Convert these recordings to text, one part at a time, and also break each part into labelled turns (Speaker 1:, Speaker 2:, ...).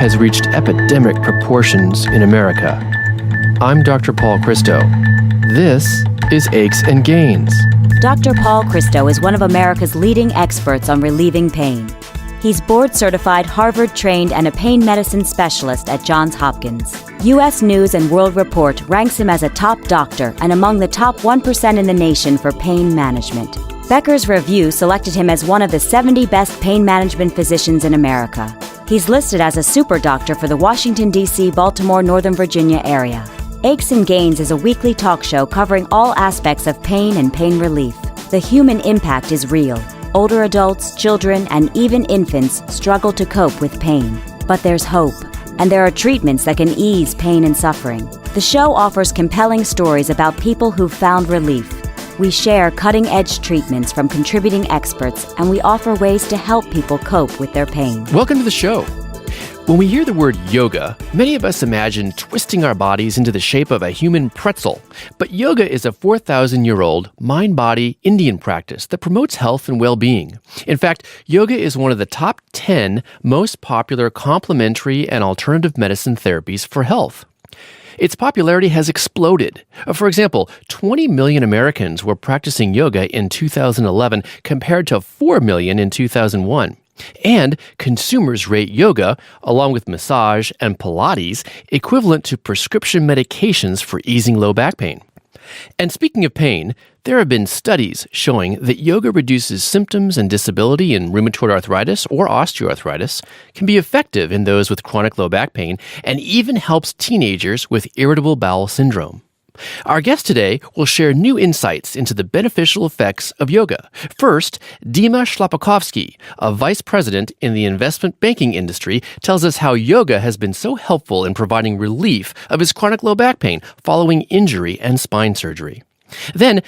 Speaker 1: has reached epidemic proportions in America. I'm Dr. Paul Christo. This is Aches and Gains.
Speaker 2: Dr. Paul Christo is one of America's leading experts on relieving pain. He's board-certified, Harvard-trained, and a pain medicine specialist at Johns Hopkins. U.S. News & World Report ranks him as a top doctor and among the top 1% in the nation for pain management. Becker's Review selected him as one of the 70 best pain management physicians in America. He's listed as a super doctor for the Washington, D.C., Baltimore, Northern Virginia area. Aches and Gains is a weekly talk show covering all aspects of pain and pain relief. The human impact is real. Older adults, children, and even infants struggle to cope with pain. But there's hope, and there are treatments that can ease pain and suffering. The show offers compelling stories about people who've found relief. We share cutting-edge treatments from contributing experts, and we offer ways to help people cope with their pain.
Speaker 1: Welcome to the show. When we hear the word yoga, many of us imagine twisting our bodies into the shape of a human pretzel. But yoga is a 4,000-year-old mind-body Indian practice that promotes health and well-being. In fact, yoga is one of the top 10 most popular complementary and alternative medicine therapies for health. Its popularity has exploded. For example, 20 million Americans were practicing yoga in 2011 compared to 4 million in 2001. And consumers rate yoga, along with massage and Pilates, equivalent to prescription medications for easing low back pain. And speaking of pain, there have been studies showing that yoga reduces symptoms and disability in rheumatoid arthritis or osteoarthritis, can be effective in those with chronic low back pain, and even helps teenagers with irritable bowel syndrome. Our guest today will share new insights into the beneficial effects of yoga. First, Dima Shlapokovsky, a vice president in the investment banking industry, tells us how yoga has been so helpful in providing relief of his chronic low back pain following injury and spine surgery. Then,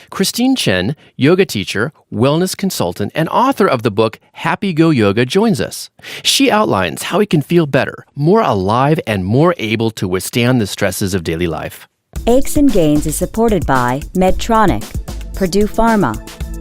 Speaker 1: Chen, yoga teacher, wellness consultant, and author of the book Happy Go Yoga, joins us. She outlines how he can feel better, more alive, and more able to withstand the stresses of daily life.
Speaker 2: Aches and Gains is supported by Medtronic, Purdue Pharma,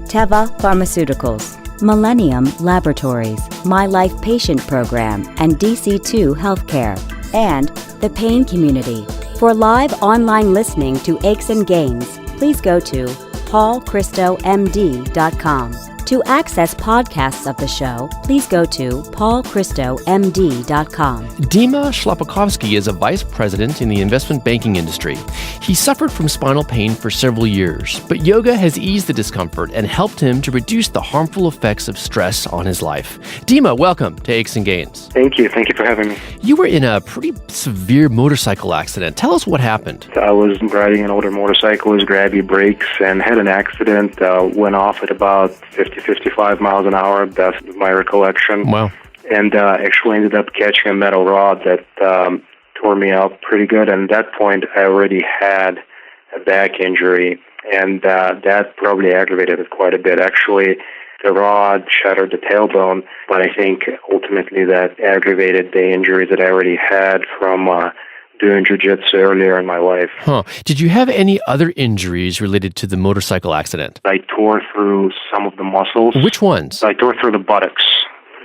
Speaker 2: Teva Pharmaceuticals, Millennium Laboratories, My Life Patient Program, and DC2 Healthcare, and the Pain Community. For live online listening to Aches and Gains, please go to paulchristomd.com. To access podcasts of the show, please go to paulchristomd.com.
Speaker 1: Dima Shlapokovsky is a vice president in the investment banking industry. He suffered from spinal pain for several years, but yoga has eased the discomfort and helped him to reduce the harmful effects of stress on his life. Dima, welcome to Aches and Gains.
Speaker 3: Thank you. Thank you for having me.
Speaker 1: You were in a pretty severe motorcycle accident. Tell us what happened.
Speaker 3: I was riding an older motorcycle, was grabby brakes, and had an accident. Went off at about 55 miles an hour. That's my recollection.
Speaker 1: Wow.
Speaker 3: And actually ended up catching a metal rod that tore me up pretty good. And at that point, I already had a back injury, and that probably aggravated it quite a bit. Actually, the rod shattered the tailbone, but I think ultimately that aggravated the injury that I already had from doing jiu-jitsu earlier in my life.
Speaker 1: Did you have any other injuries related to the motorcycle accident?
Speaker 3: I tore through some of the muscles.
Speaker 1: Which ones?
Speaker 3: I tore through the buttocks.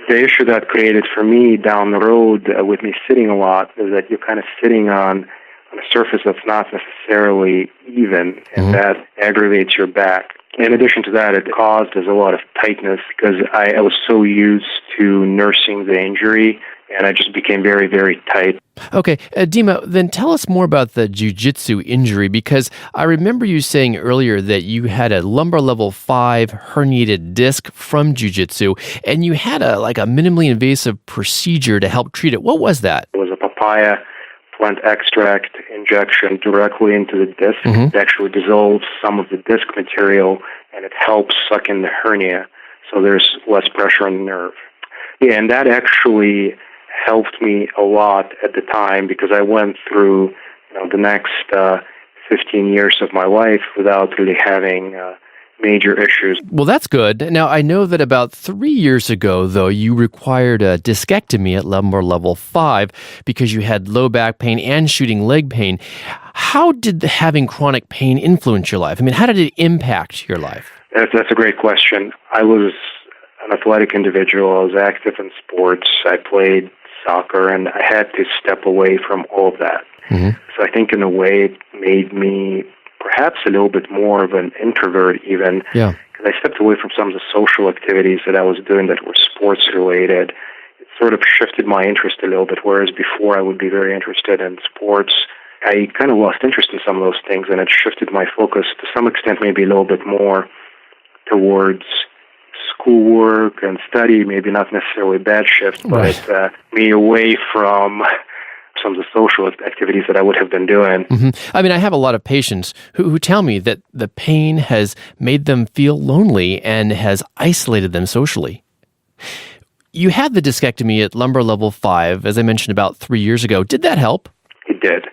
Speaker 3: The issue that created for me down the road with me sitting a lot is that you're kind of sitting on a surface that's not necessarily even, and that aggravates your back. In addition to that, it caused a lot of tightness because I was so used to nursing the injury, and I just became very, very tight.
Speaker 1: Okay, Dima, then tell us more about the jiu-jitsu injury, because I remember you saying earlier that you had a lumbar level 5 herniated disc from jiu-jitsu, and you had a minimally invasive procedure to help treat it. What was that?
Speaker 3: It was a papaya plant extract injection directly into the disc. It actually dissolves some of the disc material, and it helps suck in the hernia, so there's less pressure on the nerve. Yeah, and that actually helped me a lot at the time because I went through the next 15 years of my life without really having major issues.
Speaker 1: Well, that's good. Now, I know that about 3 years ago, though, you required a discectomy at lumbar level 5 because you had low back pain and shooting leg pain. How did having chronic pain influence your life? I mean, how did it impact your life?
Speaker 3: That's a great question. I was an athletic individual. I was active in sports. I played soccer, and I had to step away from all of that. So I think in a way it made me perhaps a little bit more of an introvert even,
Speaker 1: Yeah.
Speaker 3: because I stepped away from some of the social activities that I was doing that were sports-related. It sort of shifted my interest a little bit, whereas before I would be very interested in sports. I kind of lost interest in some of those things, and it shifted my focus to some extent maybe a little bit more towards schoolwork and study, maybe not necessarily a bad shift, but me away from some of the social activities that I would have been doing.
Speaker 1: I mean, I have a lot of patients who tell me that the pain has made them feel lonely and has isolated them socially. You had the discectomy at lumbar level 5, as I mentioned, about 3 years ago. Did that help?
Speaker 3: It did.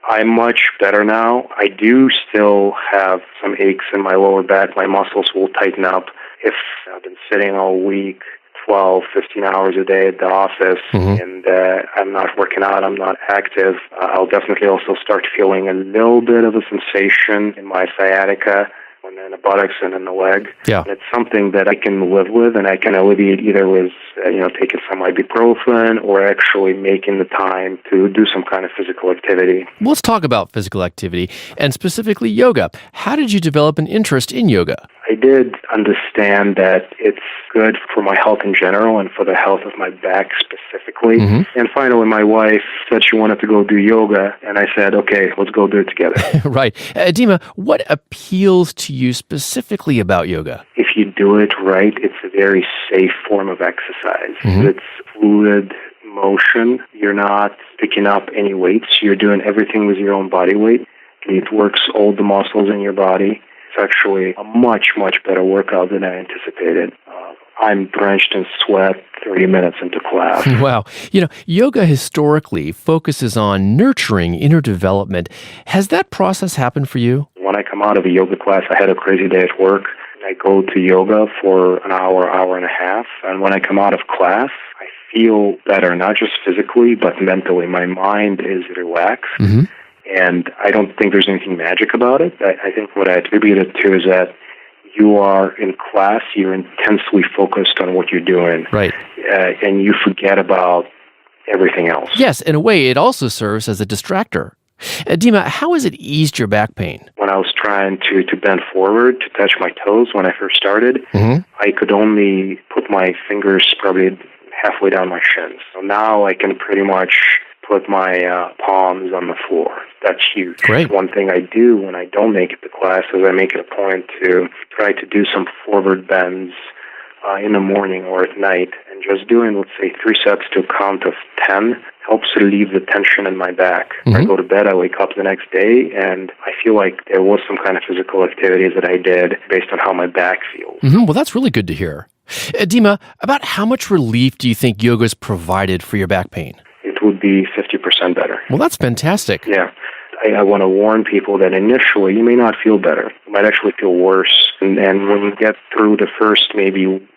Speaker 3: I'm much better now. I do still have some aches in my lower back. My muscles will tighten up. If I've been sitting all week, 12, 15 hours a day at the office, and I'm not working out, I'm not active, I'll definitely also start feeling a little bit of a sensation in my sciatica, and in the buttocks and in the leg.
Speaker 1: Yeah.
Speaker 3: And it's something that I can live with, and I can alleviate either with, taking some ibuprofen or actually making the time to do some kind of physical activity.
Speaker 1: Let's talk about physical activity, and specifically yoga. How did you develop an interest in yoga?
Speaker 3: I did understand that it's good for my health in general and for the health of my back specifically. And finally, my wife said she wanted to go do yoga, and I said, okay, let's go do it together.
Speaker 1: Right. Dima, what appeals to you specifically about yoga?
Speaker 3: If you do it right, it's a very safe form of exercise. It's fluid motion. You're not picking up any weights. You're doing everything with your own body weight. It works all the muscles in your body. It's actually a much, much better workout than I anticipated. I'm drenched in sweat 30 minutes into class.
Speaker 1: Wow. Yoga historically focuses on nurturing inner development. Has that process happened for you?
Speaker 3: When I come out of a yoga class, I had a crazy day at work. I go to yoga for an hour, hour and a half. And when I come out of class, I feel better, not just physically, but mentally. My mind is relaxed. And I don't think there's anything magic about it. I think what I attribute it to is that you are in class, you're intensely focused on what you're doing.
Speaker 1: Right.
Speaker 3: And you forget about everything else.
Speaker 1: Yes, in a way, it also serves as a distractor. Dima, how has it eased your back pain?
Speaker 3: When I was trying to bend forward, to touch my toes when I first started, I could only put my fingers probably halfway down my shins. So now I can pretty much put my palms on the floor. That's huge.
Speaker 1: Great.
Speaker 3: One thing I do when I don't make it to class is I make it a point to try to do some forward bends in the morning or at night. And just doing, let's say, 3 sets to a count of 10 helps relieve the tension in my back. When I go to bed, I wake up the next day, and I feel like there was some kind of physical activity that I did based on how my back feels.
Speaker 1: Well, that's really good to hear. Dima, about how much relief do you think yoga's provided for your back pain?
Speaker 3: It would be 50% better.
Speaker 1: Well, that's fantastic.
Speaker 3: Yeah. I want to warn people that initially you may not feel better. You might actually feel worse. And when you get through the first maybe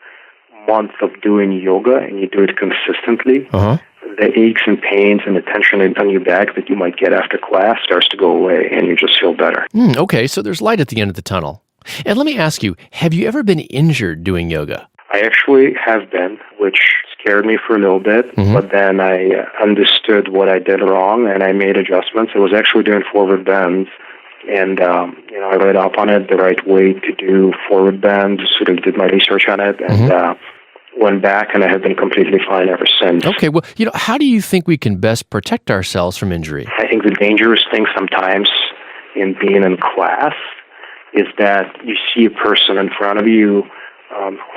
Speaker 3: month of doing yoga and you do it consistently, the aches and pains and the tension on your back that you might get after class starts to go away and you just feel better.
Speaker 1: Okay, so there's light at the end of the tunnel. And let me ask you, have you ever been injured doing yoga?
Speaker 3: I actually have been, which scared me for a little bit, but then I understood what I did wrong and I made adjustments. I was actually doing forward bends, and I read up on it, the right way to do forward bends, sort of did my research on it, and went back, and I have been completely fine ever since.
Speaker 1: Okay, well, how do you think we can best protect ourselves from injury?
Speaker 3: I think the dangerous thing sometimes in being in class is that you see a person in front of you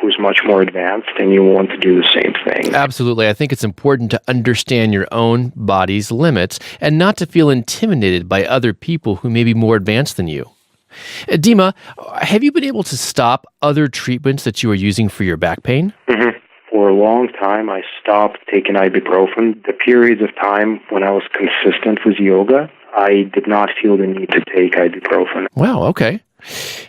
Speaker 3: who's much more advanced, and you want to do the same thing.
Speaker 1: Absolutely. I think it's important to understand your own body's limits and not to feel intimidated by other people who may be more advanced than you. Dima, have you been able to stop other treatments that you are using for your back pain?
Speaker 3: For a long time, I stopped taking ibuprofen. The periods of time when I was consistent with yoga, I did not feel the need to take ibuprofen.
Speaker 1: Wow, okay.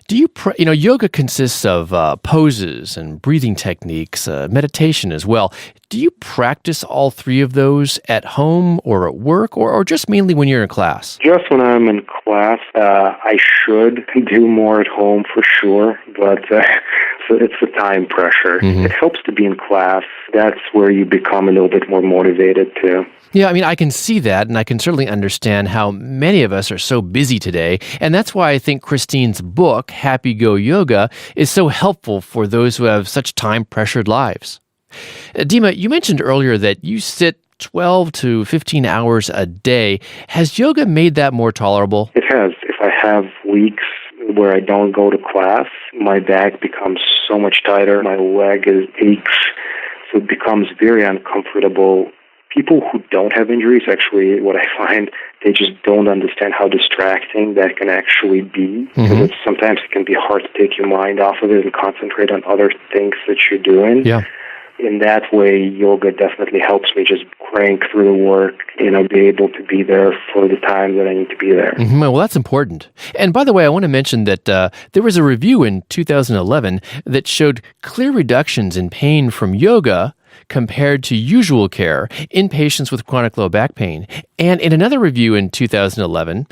Speaker 1: Do you, yoga consists of poses and breathing techniques, meditation as well. Do you practice all 3 of those at home or at work or just mainly when you're in class?
Speaker 3: Just when I'm in class, I should do more at home for sure, but it's the time pressure. It helps to be in class. That's where you become a little bit more motivated too.
Speaker 1: Yeah, I mean, I can see that, and I can certainly understand how many of us are so busy today. And that's why I think Christine's book, Happy Go Yoga, is so helpful for those who have such time-pressured lives. Dima, you mentioned earlier that you sit 12 to 15 hours a day. Has yoga made that more tolerable?
Speaker 3: It has. If I have weeks where I don't go to class, my back becomes so much tighter, my leg aches, so it becomes very uncomfortable. People who don't have injuries, actually, what I find, they just don't understand how distracting that can actually be. Because sometimes it can be hard to take your mind off of it and concentrate on other things that you're doing.
Speaker 1: Yeah.
Speaker 3: In that way, yoga definitely helps me just crank through the work, be able to be there for the time that I need to be there.
Speaker 1: Well, that's important. And by the way, I want to mention that there was a review in 2011 that showed clear reductions in pain from yoga compared to usual care in patients with chronic low back pain. And in another review in 2011,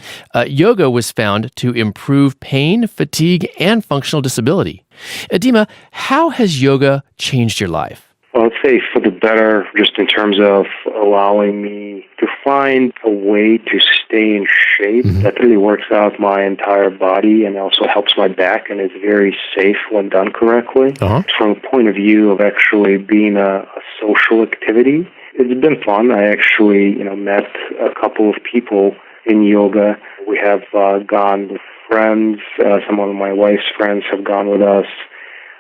Speaker 1: yoga was found to improve pain, fatigue, and functional disability. Dima, how has yoga changed your life?
Speaker 3: Well, I'd say for the better, just in terms of allowing me to find a way to stay in shape that really works out my entire body and also helps my back and is very safe when done correctly. From a point of view of actually being a social activity, it's been fun. I actually, met a couple of people in yoga. We have gone with friends. Some of my wife's friends have gone with us.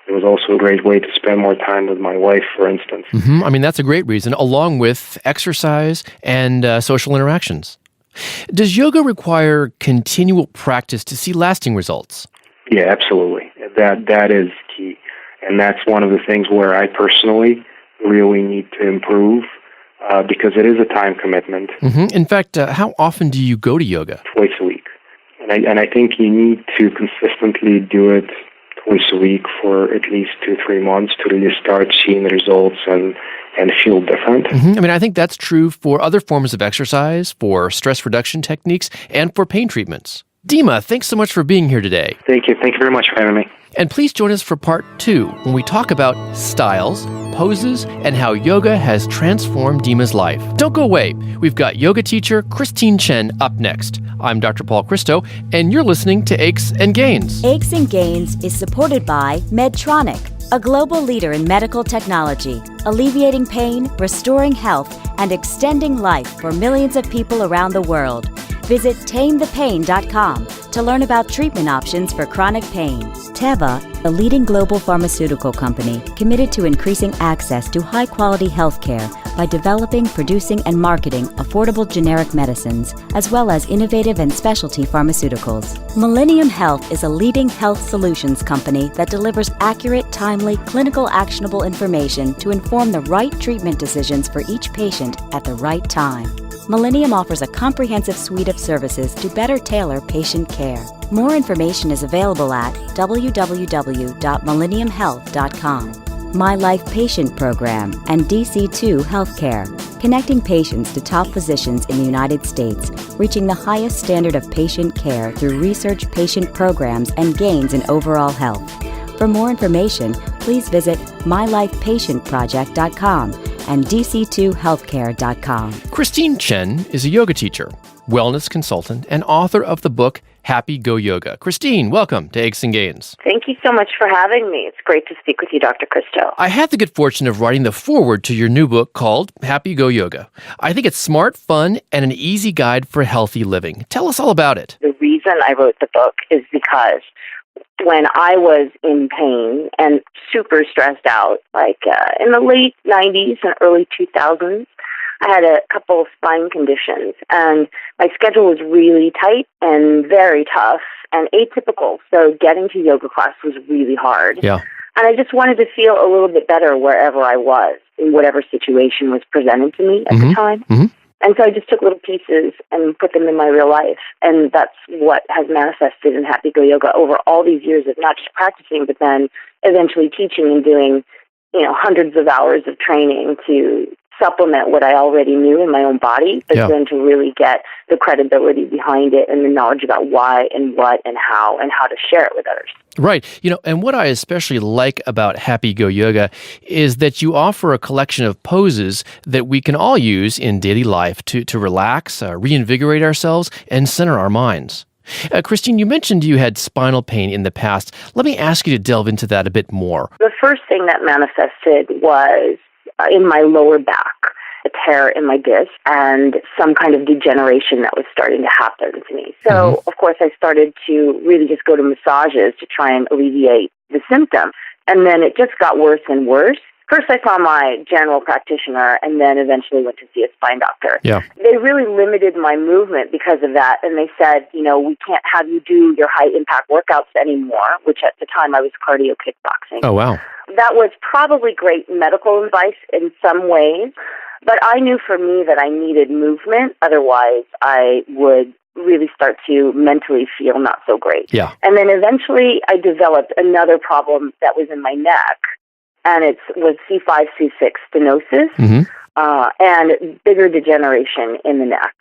Speaker 3: It was also a great way to spend more time with my wife, for instance.
Speaker 1: I mean, that's a great reason, along with exercise and social interactions. Does yoga require continual practice to see lasting results?
Speaker 3: Yeah, absolutely. That is key. And that's one of the things where I personally really need to improve because it is a time commitment.
Speaker 1: In fact, how often do you go to yoga?
Speaker 3: Twice a week. And I think you need to consistently do it twice a week for at least 2-3 months to really start seeing the results and feel different.
Speaker 1: I mean, I think that's true for other forms of exercise, for stress reduction techniques, and for pain treatments. Dima, thanks so much for being here today.
Speaker 3: Thank you. Thank you very much for having me.
Speaker 1: And please join us for part 2 when we talk about styles, poses, and how yoga has transformed Dima's life. Don't go away. We've got yoga teacher Christine Chen up next. I'm Dr. Paul Christo, and you're listening to Aches and Gains.
Speaker 2: Aches and Gains is supported by Medtronic, a global leader in medical technology, alleviating pain, restoring health, and extending life for millions of people around the world. Visit tamethepain.com to learn about treatment options for chronic pain. Teva, a leading global pharmaceutical company committed to increasing access to high-quality health care by developing, producing, and marketing affordable generic medicines, as well as innovative and specialty pharmaceuticals. Millennium Health is a leading health solutions company that delivers accurate, timely, clinical actionable information to inform the right treatment decisions for each patient at the right time. Millennium offers a comprehensive suite of services to better tailor patient care. More information is available at www.millenniumhealth.com. My Life Patient Program and DC2 Healthcare, connecting patients to top physicians in the United States, reaching the highest standard of patient care through research patient programs and gains in overall health. For more information, please visit mylifepatientproject.com and dc2healthcare.com.
Speaker 1: Christine Chen is a yoga teacher, wellness consultant, and author of the book Happy Go Yoga. Christine, welcome to Aches and Gains.
Speaker 4: Thank you so much for having me. It's great to speak with you, Dr. Christo.
Speaker 1: I had the good fortune of writing the foreword to your new book called Happy Go Yoga. I think it's smart, fun, and an easy guide for healthy living. Tell us all about it.
Speaker 4: The reason I wrote the book is because when I was in pain and super stressed out, in the late 90s and early 2000s, I had a couple of spine conditions, and my schedule was really tight and very tough and atypical, so getting to yoga class was really hard.
Speaker 1: Yeah.
Speaker 4: And I just wanted to feel a little bit better wherever I was, in whatever situation was presented to me at the time. And so I just took little pieces and put them in my real life, and that's what has manifested in Happy Go Yoga over all these years of not just practicing, but then eventually teaching and doing, hundreds of hours of training to supplement what I already knew in my own body, but
Speaker 1: Yeah.
Speaker 4: then to really get the credibility behind it and the knowledge about why and what and how to share it with others.
Speaker 1: Right. And what I especially like about Happy Go Yoga is that you offer a collection of poses that we can all use in daily life to relax, reinvigorate ourselves, and center our minds. Christine, you mentioned you had spinal pain in the past. Let me ask you to delve into that a bit more.
Speaker 4: The first thing that manifested was in my lower back, a tear in my disc and some kind of degeneration that was starting to happen to me. So, of course, I started to really just go to massages to try and alleviate the symptom. And then it just got worse and worse. First, I saw my general practitioner and then eventually went to see a spine doctor.
Speaker 1: Yeah.
Speaker 4: They really limited my movement because of that. And they said, we can't have you do your high-impact workouts anymore, which at the time I was cardio kickboxing.
Speaker 1: Oh, wow.
Speaker 4: That was probably great medical advice in some ways, but I knew for me that I needed movement. Otherwise, I would really start to mentally feel not so great.
Speaker 1: Yeah.
Speaker 4: And then eventually I developed another problem that was in my neck, and it was C5, C6 stenosis and bigger degeneration in the neck.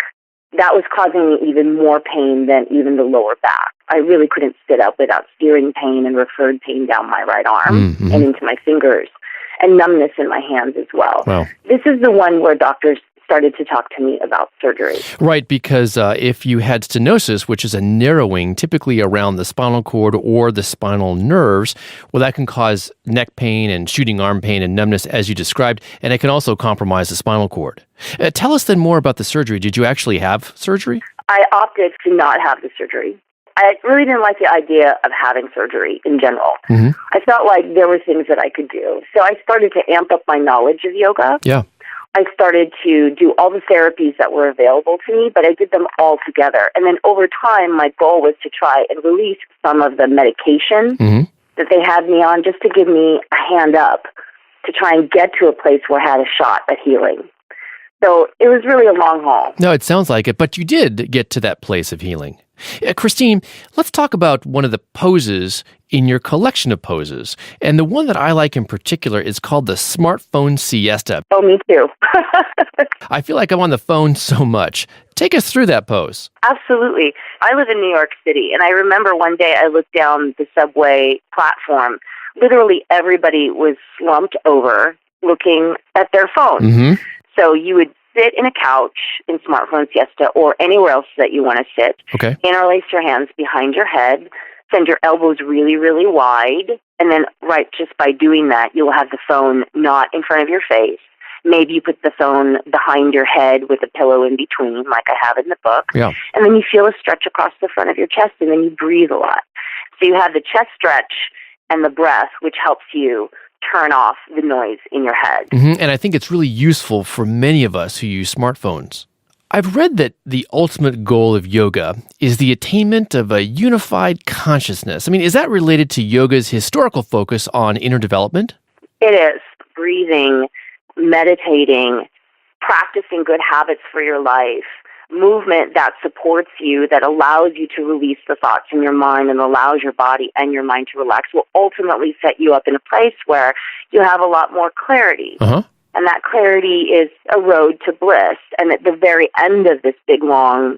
Speaker 4: That was causing me even more pain than even the lower back. I really couldn't sit up without steering pain and referred pain down my right arm and into my fingers, and numbness in my hands as well.
Speaker 1: Wow.
Speaker 4: This is the one where doctors started to talk to me about surgery.
Speaker 1: Right, because if you had stenosis, which is a narrowing typically around the spinal cord or the spinal nerves, well, that can cause neck pain and shooting arm pain and numbness, as you described, and it can also compromise the spinal cord. Tell us then more about the surgery. Did you actually have surgery?
Speaker 4: I opted to not have the surgery. I really didn't like the idea of having surgery in general. I felt like there were things that I could do. So I started to amp up my knowledge of yoga.
Speaker 1: Yeah.
Speaker 4: I started to do all the therapies that were available to me, but I did them all together. And then over time, my goal was to try and release some of the medication that they had me on, just to give me a hand up to try and get to a place where I had a shot at healing. So it was really a long haul.
Speaker 1: No, it sounds like it, but you did get to that place of healing. Christine, let's talk about one of the poses in your collection of poses. And the one that I like in particular is called the smartphone siesta.
Speaker 4: Oh, me too.
Speaker 1: I feel like I'm on the phone so much. Take us through that pose.
Speaker 4: Absolutely. I live in New York City, and I remember one day I looked down the subway platform. Literally everybody was slumped over looking at their phone. So you would sit in a couch in smartphone siesta or anywhere else that you want to sit.
Speaker 1: Okay.
Speaker 4: Interlace your hands behind your head. Send your elbows really, really wide. And then just by doing that, you'll have the phone not in front of your face. Maybe you put the phone behind your head with a pillow in between, like I have in the book.
Speaker 1: Yeah.
Speaker 4: And then you feel a stretch across the front of your chest, and then you breathe a lot. So you have the chest stretch and the breath, which helps you turn off the noise in your head.
Speaker 1: And I think it's really useful for many of us who use smartphones. I've read that the ultimate goal of yoga is the attainment of a unified consciousness. I mean, is that related to yoga's historical focus on inner development?
Speaker 4: It is. Breathing, meditating, practicing good habits for your life, movement that supports you, that allows you to release the thoughts in your mind and allows your body and your mind to relax, will ultimately set you up in a place where you have a lot more clarity. And that clarity is a road to bliss. And at the very end of this big, long,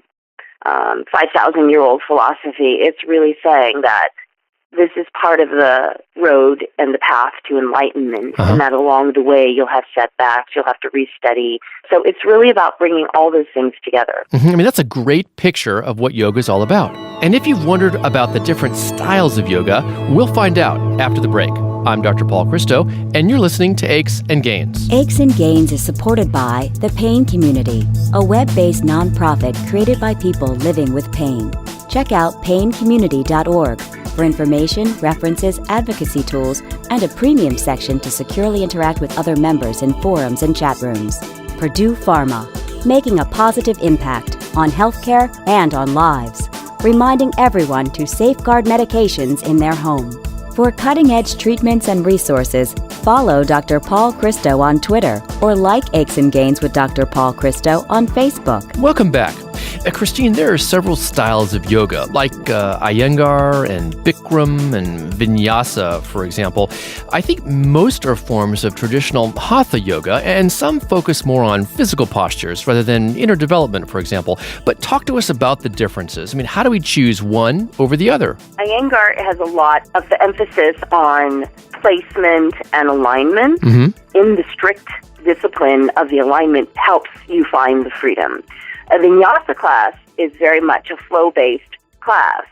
Speaker 4: 5,000-year-old philosophy, it's really saying that this is part of the road and the path to enlightenment, and that along the way you'll have setbacks, you'll have to restudy. So it's really about bringing all those things together.
Speaker 1: I mean, that's a great picture of what yoga is all about. And if you've wondered about the different styles of yoga, we'll find out after the break. I'm Dr. Paul Christo, and you're listening to Aches and Gains.
Speaker 2: Aches and Gains is supported by The Pain Community, a web-based nonprofit created by people living with pain. Check out paincommunity.org for information, references, advocacy tools, and a premium section to securely interact with other members in forums and chat rooms. Purdue Pharma, making a positive impact on healthcare and on lives, reminding everyone to safeguard medications in their home. For cutting-edge treatments and resources, follow Dr. Paul Christo on Twitter or like Aches and Gains with Dr. Paul Christo on Facebook.
Speaker 1: Welcome back. Christine, there are several styles of yoga, like Iyengar and Bikram and Vinyasa, for example. I think most are forms of traditional Hatha yoga, and some focus more on physical postures rather than inner development, for example. But talk to us about the differences. I mean, how do we choose one over the other?
Speaker 4: Iyengar has a lot of the emphasis on placement and alignment. In the strict discipline of the alignment helps you find the freedom. A vinyasa class is very much a flow-based class,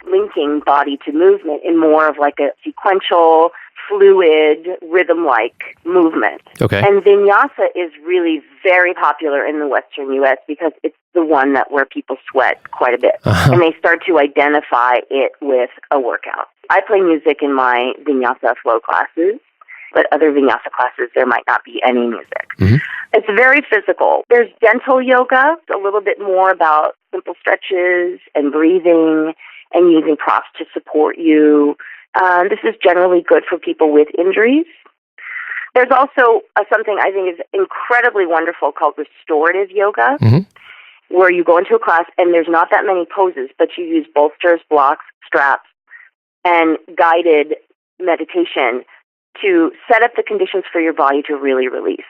Speaker 4: linking body to movement in more of like a sequential, fluid, rhythm-like movement.
Speaker 1: Okay.
Speaker 4: And vinyasa is really very popular in the Western U.S. because it's the one where people sweat quite a bit. And they start to identify it with a workout. I play music in my vinyasa flow classes, but other vinyasa classes, there might not be any music. It's very physical. There's gentle yoga, a little bit more about simple stretches and breathing and using props to support you. This is generally good for people with injuries. There's also something I think is incredibly wonderful called restorative yoga, where you go into a class and there's not that many poses, but you use bolsters, blocks, straps, and guided meditation to set up the conditions for your body to really release.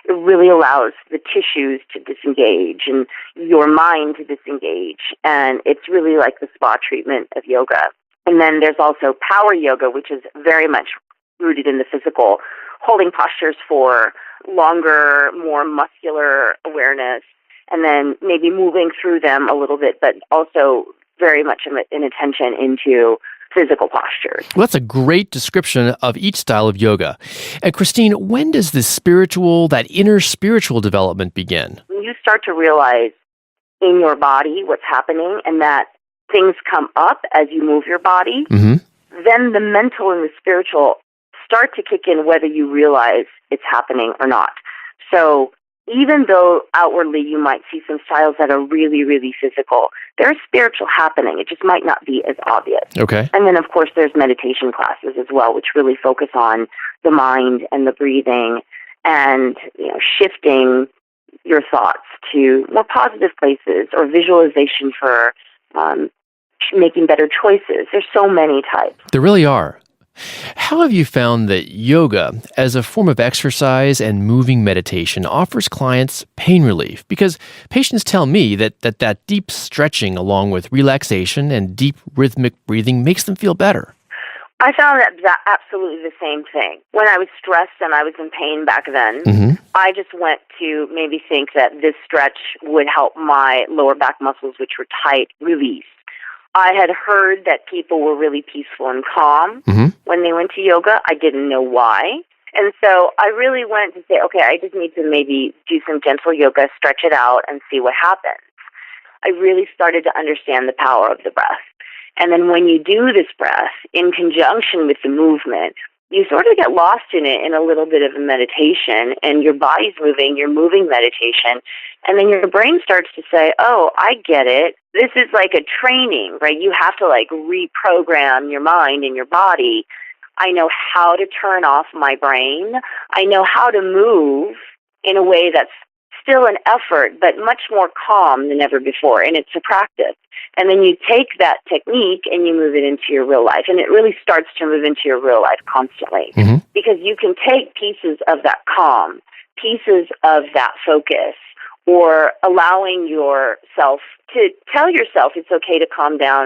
Speaker 4: It really allows the tissues to disengage and your mind to disengage. And it's really like the spa treatment of yoga. And then there's also power yoga, which is very much rooted in the physical, holding postures for longer, more muscular awareness, and then maybe moving through them a little bit, but also very much an attention into physical postures.
Speaker 1: Well, that's a great description of each style of yoga. And Christine, when does that inner spiritual development begin?
Speaker 4: When you start to realize in your body what's happening and that things come up as you move your body, then the mental and the spiritual start to kick in whether you realize it's happening or not. So even though outwardly you might see some styles that are really, really physical, there's spiritual happening. It just might not be as obvious.
Speaker 1: Okay.
Speaker 4: And then, of course, there's meditation classes as well, which really focus on the mind and the breathing and, shifting your thoughts to more positive places or visualization for making better choices. There's so many types.
Speaker 1: There really are. How have you found that yoga, as a form of exercise and moving meditation, offers clients pain relief? Because patients tell me that deep stretching along with relaxation and deep rhythmic breathing makes them feel better.
Speaker 4: I found that absolutely the same thing. When I was stressed and I was in pain back then, I just went to maybe think that this stretch would help my lower back muscles, which were tight, release. I had heard that people were really peaceful and calm when they went to yoga. I didn't know why. And so I really went to say, okay, I just need to maybe do some gentle yoga, stretch it out, and see what happens. I really started to understand the power of the breath. And then when you do this breath in conjunction with the movement, you sort of get lost in it in a little bit of a meditation, and your body's moving, you're moving meditation, and then your brain starts to say, oh, I get it. This is like a training, right? You have to reprogram your mind and your body. I know how to turn off my brain. I know how to move in a way that's still an effort, but much more calm than ever before, and it's a practice. And then you take that technique and you move it into your real life, and it really starts to move into your real life constantly, because you can take pieces of that calm, pieces of that focus, or allowing yourself to tell yourself it's okay to calm down